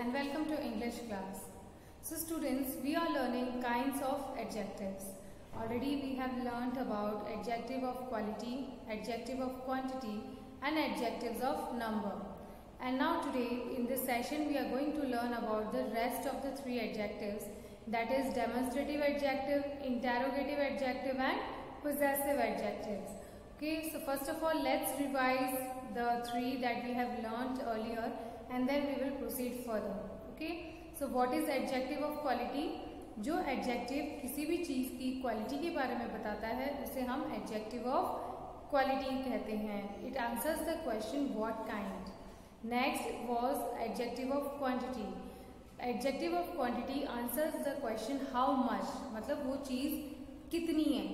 and welcome to English class. So students, we are learning kinds of adjectives. Already we have learnt about adjective of quality, adjective of quantity and adjectives of number. And now today in this session we are going to learn about the rest of the three adjectives, that is demonstrative adjective, interrogative adjective and possessive adjectives. Okay, so first of all let's revise the three that we have learnt earlier and then we will proceed further. Okay, so what is adjective of quality? जो adjective किसी भी चीज की quality के बारे में बताता है उसे हम एडजेक्टिव ऑफ क्वालिटी कहते हैं. It answers the question what kind. Next was adjective of quantity. Adjective of quantity answers the question how much, मतलब वो चीज कितनी है.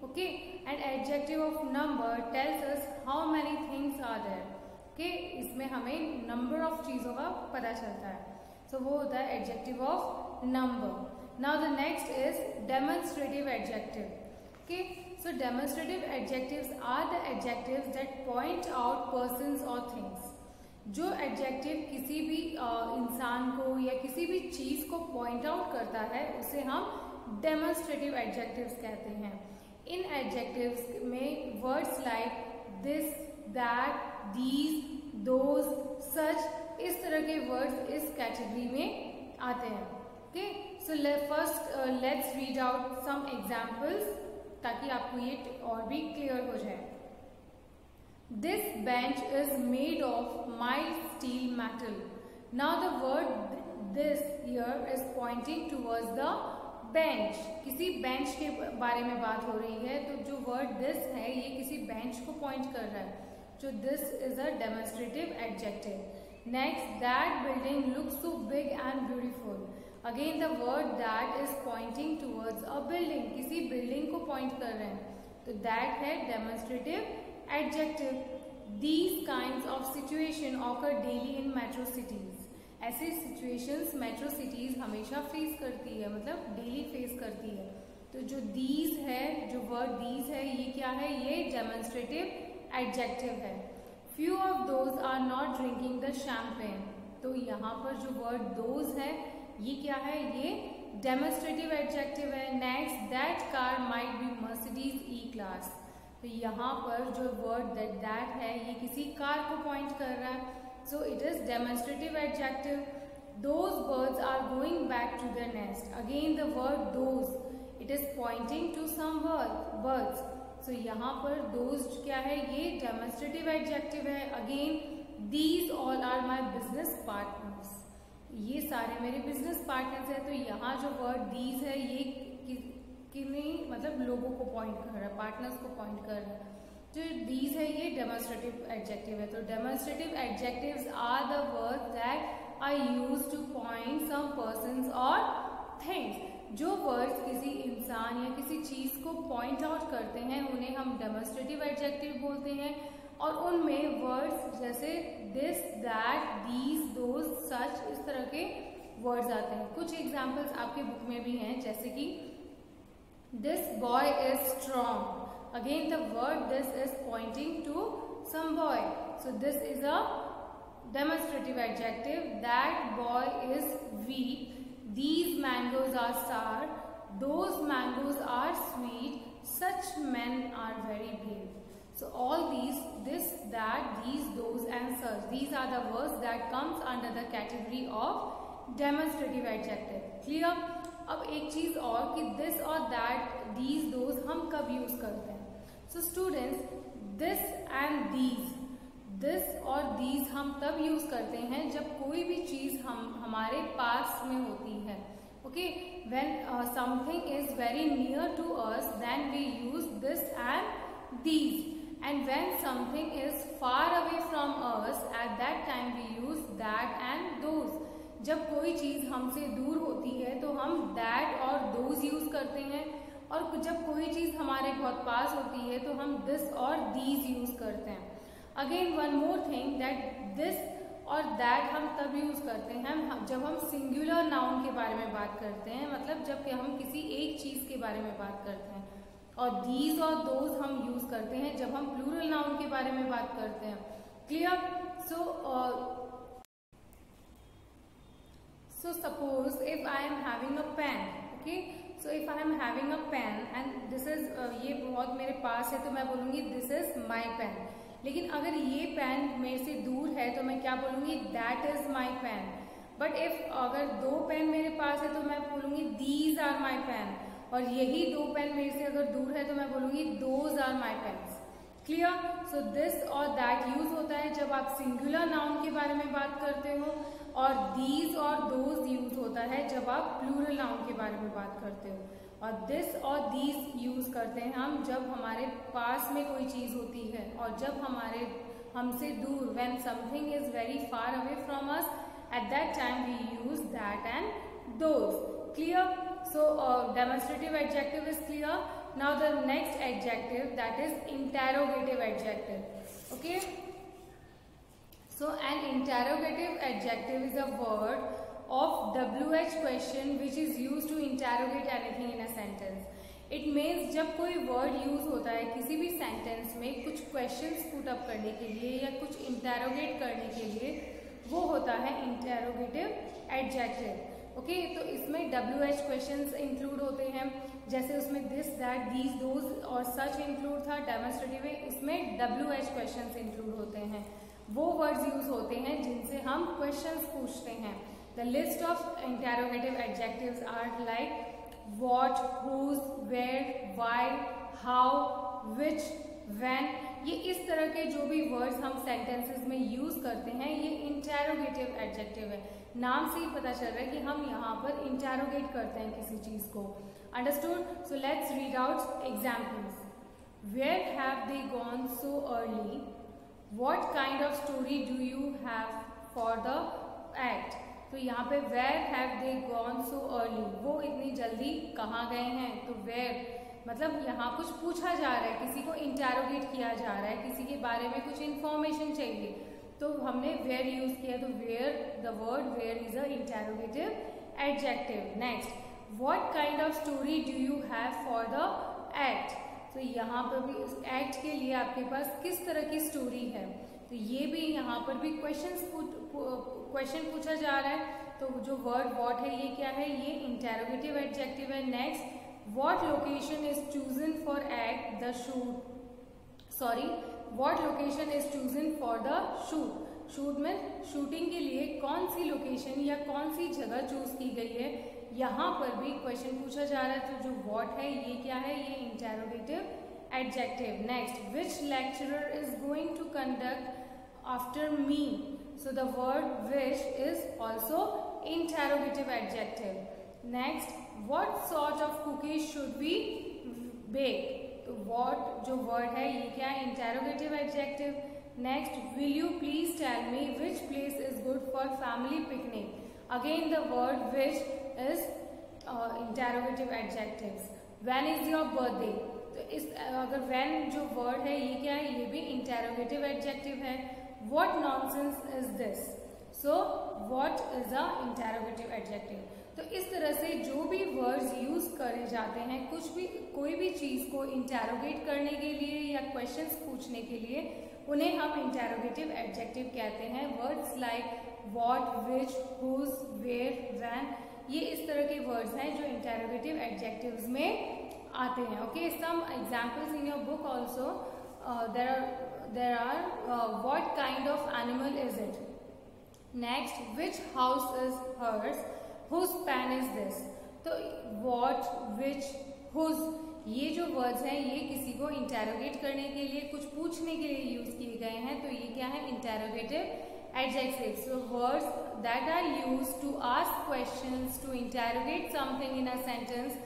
Okay, and adjective of number tells us how many things are there. Okay, इसमें हमें number of चीजों का पता चलता है. सो वो होता है adjective of number. Now the next is demonstrative adjective. Okay, so demonstrative adjectives are the adjectives that point out persons or things. जो adjective किसी भी इंसान को या किसी भी चीज को point out करता है उसे हम demonstrative adjectives कहते हैं. इन adjectives में words like this, that, these, those, such, इस तरह के words इस category में आते हैं. Okay, so first let's read out some examples ताकि आपको ये और भी clear हो जाए. This bench is made of mild steel metal. Now the word this here is pointing towards the bench. किसी bench के बारे में बात हो रही है तो जो word this है ये किसी bench को point कर रहा है. जो this is a demonstrative adjective. Next, that building looks so big and beautiful. Again the word that is pointing towards a building. किसी building को point कर रहे हैं तो that है demonstrative adjective. These kinds of situation occur daily in metro cities. ऐसे situations metro cities हमेशा face करती है, मतलब daily face करती है. तो जो these है, जो word these है, ये क्या है? ये demonstrative adjective है. Few of those are not drinking the champagne. तो यहाँ पर जो word those है ये क्या है? ये डेमोन्स्ट्रेटिव एडजेक्टिव है. Next, that car might be Mercedes E class. तो यहाँ पर जो वर्ड दैट है ये किसी कार को पॉइंट कर रहा है. So it is demonstrative adjective. Those birds are going back to the nest. Again the word those, it is pointing to some birds. So यहाँ पर दोज क्या है? ये डेमोन्स्ट्रेटिव एडजेक्टिव है. Again these all are my business partners. ये सारे मेरे business partners हैं. तो यहाँ जो वर्ड दीज है ये किन्हीं मतलब लोगों को पॉइंट कर रहा है, पार्टनर्स को पॉइंट कर रहा है. जो दीज है ये डेमोन्स्ट्रेटिव एडजेक्टिव है. तो demonstrative adjectives are the words that are used to point some persons और थिंग्स. जो वर्ड्स किसी इंसान या किसी चीज को पॉइंट आउट करते हैं उन्हें हम डेमोन्स्ट्रेटिव एडजेक्टिव बोलते हैं. और उनमें वर्ड्स जैसे दिस, दैट, दीज, दोज, सच, इस तरह के वर्ड्स आते हैं. कुछ एग्जाम्पल्स आपके बुक में भी हैं, जैसे कि this boy is strong. Again the word this is pointing to some boy. So this is a demonstrative adjective. That boy is weak. These mangoes are sour. Those mangoes are sweet. Such men are very brave. So all these, this, that, these, those and such, these are the words that comes under the category of demonstrative adjective. Clear? अब एक चीज और कि this और that, these, those हम कब use करते हैं? So students, this and this और these हम तब यूज करते हैं जब कोई भी चीज हमारे पास में होती है. Okay, when something is very near to us, then we use this and these. And when something is far away from us, at that time we use that and those. जब कोई चीज हमसे दूर होती है तो हम that और those यूज करते हैं. और जब कोई चीज हमारे बहुत पास होती है तो हम this और these यूज करते हैं. Again one more thing, that this और that हम तब यूज करते हैं जब हम सिंगुलर नाउन के बारे में बात करते हैं, मतलब जब हम किसी एक चीज के बारे में बात करते हैं. और these और those हम यूज करते हैं जब हम प्लूरल नाउन के बारे में बात करते हैं. Clear? So suppose if I am having a pen, okay, so if I am having a pen and this is ये बहुत मेरे पास है तो मैं बोलूँगी this is my pen. लेकिन अगर ये पेन मेरे से दूर है तो मैं क्या बोलूँगी, that is my pen. But if अगर दो पेन मेरे पास है तो मैं बोलूँगी these are my pen. और यही दो पेन मेरे से अगर दूर है तो मैं बोलूँगी those are my pens. Clear? So this और दैट यूज होता है जब आप सिंगुलर नाउन के बारे में बात करते हो, और दीज और दोज यूज होता है जब आप प्लूरल नाउन के बारे में बात करते हो. और दिस और दीज यूज करते हैं हम जब हमारे पास में कोई चीज होती है, और जब हमसे दूर, when something is very far away from us, at that time we use that and those. Clear? So demonstrative adjective is clear. Now the next adjective, that is interrogative adjective. Okay, so an interrogative adjective is a word of WH question which is used to interrogate anything in a sentence. It means जब कोई word use होता है किसी भी sentence में कुछ questions put up करने के लिए या कुछ interrogate करने के लिए, वो होता है interrogative adjective. ओके, तो इसमें WH क्वेश्चंस इंक्लूड होते हैं, जैसे उसमें दिस, दैट, दीज, दोज और सच इंक्लूड था. डेमोन्स्ट्रेटिव में इसमें WH क्वेश्चंस इंक्लूड होते हैं. वो वर्ड्स यूज होते हैं जिनसे हम क्वेश्चंस पूछते हैं. The list of interrogative adjectives are like what, whose, where, why, how, which, when. ये इस तरह के जो भी वर्ड्स हम सेंटेंसेस में यूज करते हैं ये इंटेरोगेटिव एडजेक्टिव है. नाम से ही पता चल रहा है कि हम यहाँ पर इंटेरोगेट करते हैं किसी चीज को. Understood? So let's read out examples. Where have they gone so early? What kind of story do you have for the act? तो यहाँ पे where have they gone so early, वो इतनी जल्दी कहाँ गए हैं. तो वेयर मतलब यहाँ कुछ पूछा जा रहा है, किसी को इंटेरोगेट किया जा रहा है, किसी के बारे में कुछ इंफॉर्मेशन चाहिए, तो हमने वेयर यूज किया. तो where, the word where is a interrogative adjective. Next, what kind of story do you have for the act? तो यहाँ पर भी एक्ट के लिए आपके पास किस तरह की स्टोरी है, तो ये भी यहाँ पर भी क्वेश्चन पूछा जा रहा है. तो जो वर्ड व्हाट है ये क्या है, ये इंटेरोगेटिव एडजेक्टिव है. Next, what location is chosen for act the shoot? Sorry, what location is chosen for the shoot? Shoot में शूटिंग के लिए कौन सी लोकेशन या कौन सी जगह चूज की गई है, यहाँ पर भी क्वेश्चन पूछा जा रहा है. तो जो what है ये क्या है, ये interrogative adjective. Next, which lecturer is going to conduct after me? So the word which is also interrogative adjective. Next, what sort of cookies should we bake? तो what जो word है ये क्या है, interrogative adjective. Next, will you please tell me which place is good for family picnic? Again the word which is interrogative adjectives. When is your birthday? तो इस अगर when जो word है ये क्या है, ये भी interrogative adjective है. What nonsense is this? So what is a interrogative adjective? तो इस तरह से जो भी वर्ड्स यूज करे जाते हैं कोई भी चीज को इंटेरोगेट करने के लिए या क्वेश्चंस पूछने के लिए, उन्हें हम इंटेरोगेटिव एडजेक्टिव कहते हैं. Words like what, which, whose, where, when, ये इस तरह के वर्ड्स हैं जो इंटेरोगेटिव एडजेक्टिव्स में आते हैं. Okay, some examples in your book also. There are what kind of animal is it? Next, which house is hers? Whose pen is this? तो what, which, whose, ये जो वर्ड्स हैं ये किसी को इंटेरोगेट करने के लिए, कुछ पूछने के लिए यूज किए गए हैं. तो ये क्या है, interrogative adjectives. So words that are used to ask questions, to interrogate something in a sentence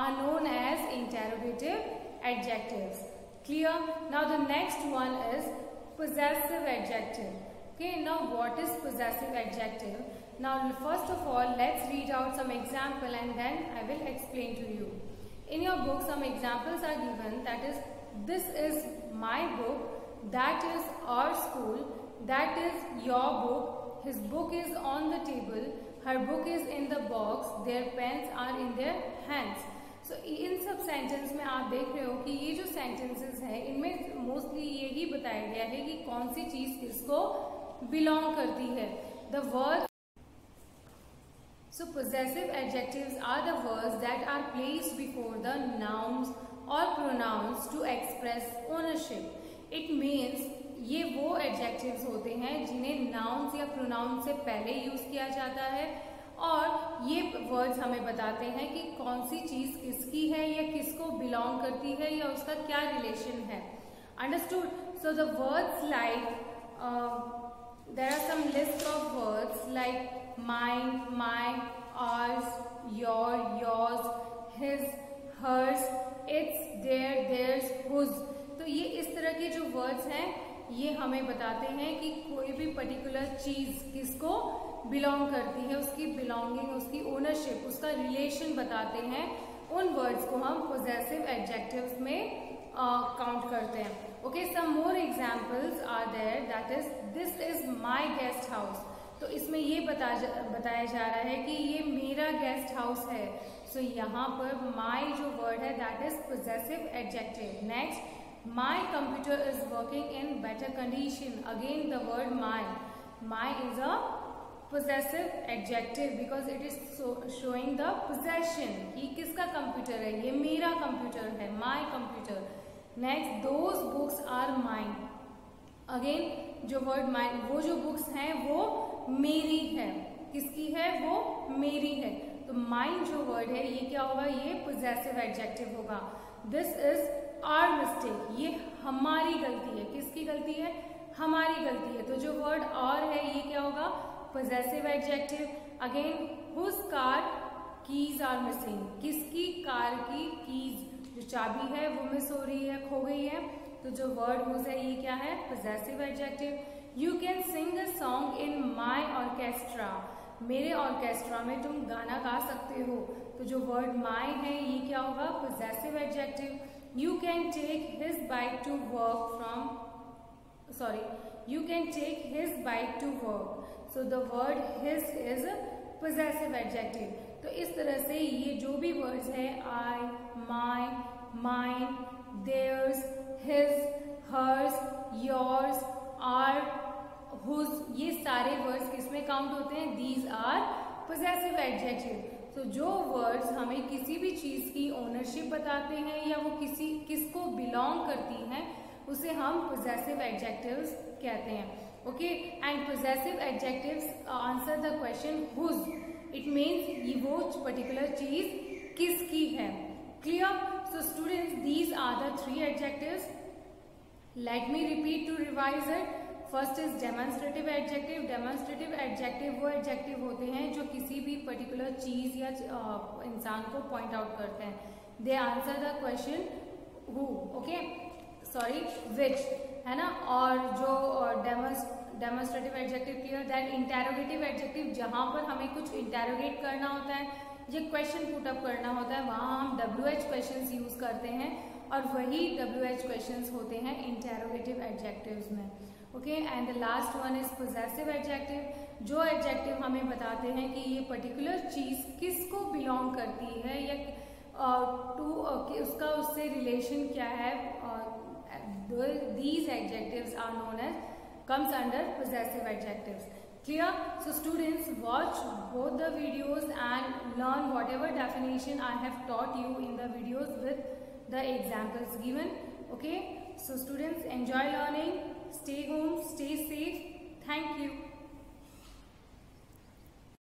are known as interrogative adjectives. Clear? Now the next one is possessive adjective. Okay, now what is possessive adjective? Now first of all let's read out some example and then I will explain to you. In your book some examples are given, that is, this is my book, that is our school, that is your book, his book is on the table, her book is in the box, their pens are in their hands. So इन सब sentence में आप देख रहे हो कि ये जो sentences हैं इनमें मोस्टली यही बताया गया है कि कौन सी चीज किसको बिलोंग करती है. The word So possessive adjectives are the words that are placed before the nouns or pronouns to express ownership. It means ये वो adjectives होते हैं जिन्हें nouns या pronouns से पहले यूज किया जाता है और ये वर्ड्स हमें बताते हैं कि कौन सी चीज किसकी है या किसको बिलोंग करती है या उसका क्या रिलेशन है. Understood? So the words like there are some list of words like mine, my, ours, your, yours, his, hers, its, their, theirs, whose. तो ये इस तरह के जो वर्ड्स हैं ये हमें बताते हैं कि कोई भी पर्टिकुलर चीज किसको बिलोंग करती है, उसकी बिलोंगिंग, उसकी ओनरशिप, उसका रिलेशन बताते हैं. उन वर्ड्स को हम पोजेसिव एडजेक्टिव्स में काउंट करते हैं. Okay, some more examples are there, that is this is my guest house. तो इसमें ये बताया जा रहा है कि ये मेरा गेस्ट हाउस है. सो यहाँ पर माई जो वर्ड है that is possessive adjective. Next, my computer is working in better condition. Again the word my. My is a possessive adjective because it is showing the possession कि किसका कंप्यूटर है, ये मेरा कंप्यूटर है, my computer. Next, those books are mine. Again जो word mine, वो जो books हैं वो मेरी है. किसकी है? वो मेरी है. तो mine जो word है ये क्या होगा? ये possessive adjective होगा. This is our mistake. ये हमारी गलती है. किसकी गलती है? हमारी गलती है. तो जो word और है ये क्या होगा? possessive adjective. Again, whose car keys are missing. किसकी कार की keys, जो चाबी है वो मिस हो रही है, खो गई है. तो जो word whose है ये क्या है? possessive adjective. You can sing a song in my orchestra. मेरे ऑर्केस्ट्रा में तुम गाना गा सकते हो. तो जो word my है ये क्या होगा? possessive adjective. You can take his bike to work from, sorry, you can take his bike to work. So the word his is a possessive adjective. तो इस तरह से ये जो भी words है I, my, mine, theirs, his, hers, yours, our, whose, ये सारे words किसमें count होते हैं? These are possessive adjective. तो जो words हमें किसी भी चीज की ownership बताते हैं या वो किसको belong करती हैं उसे हम possessive adjectives कहते हैं. Okay, and possessive adjectives answer the question whose. It means ये वो particular चीज किसकी है. Clear? So students, these are the three adjectives. Let me repeat to revise it. First is demonstrative adjective. Demonstrative adjective वो adjective होते हैं जो किसी भी particular चीज या इंसान को point out करते हैं. They answer the question who. Okay, sorry, which, है ना. और जो demonstrative adjective clear. That interrogative adjective जहां पर हमें कुछ इंटेरोगेट करना होता है या क्वेश्चन पुट अप करना होता है वहां हम WH क्वेश्चंस यूज करते हैं और वही WH क्वेश्चंस होते हैं इंटेरोगेटिव एडजेक्टिव्स में. Okay, and the last one is possessive adjective. जो एडजेक्टिव हमें बताते हैं कि ये पर्टिकुलर चीज किसको बिलोंग करती है या उसका उससे रिलेशन क्या है. These adjectives are known as, comes under possessive adjectives. Clear? So students, watch both the videos and learn whatever definition I have taught you in the videos with the examples given. Okay? So students, enjoy learning. Stay home. Stay safe. Thank you.